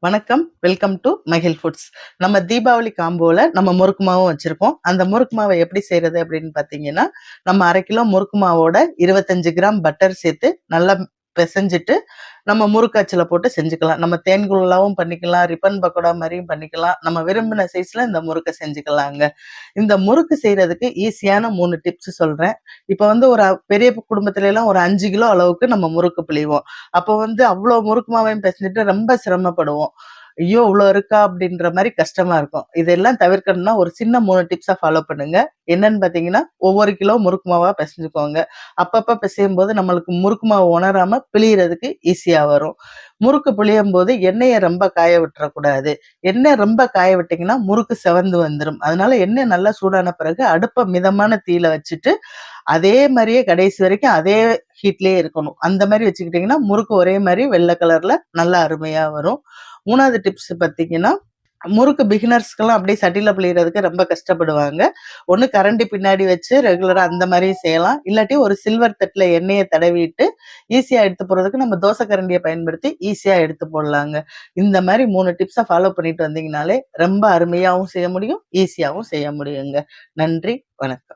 வணக்கம். Welcome to மகிழ் foods. நம்ம தீபாவளி காம்போல நம்ம முறுக்கு மாவும் வச்சிருக்கோம். அந்த முறுக்கு மாவை எப்படி செய்யறது அப்படின்னு பார்த்தீங்கன்னா, நம்ம 1/2 கிலோ முறுக்கு மாவோட 25 கிராம் பட்டர் சேர்த்து நல்லா பெசஞ்சிட்டு, நம்ம முறுக்கு அச்சுல போட்டு செஞ்சுக்கலாம். நம்ம தேன் குல்லாவும் பண்ணிக்கலாம், ரிப்பன் பக்கோடா மாரியும் பண்ணிக்கலாம். நம்ம விரும்பின சைஸ்ல இந்த முறுக்க செஞ்சுக்கலாங்க. இந்த முறுக்கு செய்யறதுக்கு ஈஸியான 3 டிப்ஸ் சொல்றேன். இப்ப வந்து ஒரு பெரிய குடும்பத்துல எல்லாம் ஒரு 5 கிலோ அளவுக்கு நம்ம முறுக்கு பிழிவோம். அப்போ வந்து அவ்ளோ முறுக்கு மாவையும் பெசஞ்சுட்டு ரொம்ப சிரமப்படுவோம். ஐயோ! இவ்ளோ இருக்கா? அப்படின்ற மாரி கஷ்டமா இருக்கும். இதெல்லாம் தவிர்க்கணும்னா ஒரு சின்ன 3 டிப்ஸ ஃபாலோ பண்ணுங்க. என்னன்னு பார்த்தீங்கன்னா, ஒவ்வொரு கிலோ முறுக்கு மாவா பெசஞ்சுக்கோங்க. அப்பப்ப பெசையும்போது நம்மளுக்கு முறுக்கு மாவு உணராம பிழியறதுக்கு ஈஸியா வரும். முறுக்கு பிழியும்போது எண்ணெய ரொம்ப காய விட்டுறக்கூடாது. எண்ணெய் ரொம்ப காய விட்டீங்கன்னா, முறுக்கு செவந்து வந்துரும். அதனால எண்ணெய் நல்லா சூடான பிறகு அடுப்ப மிதமான தீயில வச்சுட்டு, அதே மாரியே கடைசி வரைக்கும் அதே ஹீட்லயே இருக்கணும். அந்த மாரி வச்சுக்கிட்டீங்கன்னா, முறுக்கு ஒரே மாரி வெள்ள கலர்ல நல்லா அருமையா வரும். 3வது டிப்ஸ் பார்த்தீங்கன்னா, முறுக்கு பிகினர்ஸ்க்கெல்லாம் அப்படியே சட்டியில பிழியறதுக்கு ரொம்ப கஷ்டப்படுவாங்க. ஒண்ணு கரண்டி பின்னாடி வச்சு ரெகுலரா அந்த மாரியும் செய்யலாம். இல்லாட்டி ஒரு சில்வர் தட்டுல எண்ணெய தடவிட்டு, ஈஸியா எடுத்து போடுறதுக்கு நம்ம தோசை கரண்டிய பயன்படுத்தி ஈஸியா எடுத்து போடலாங்க. இந்த மாரி 3 டிப்ஸ ஃபாலோ பண்ணிட்டு வந்தீங்கனாலே, ரொம்ப அருமையாவும் செய்ய முடியும், ஈஸியாவும் செய்ய முடியுங்க. நன்றி, வணக்கம்.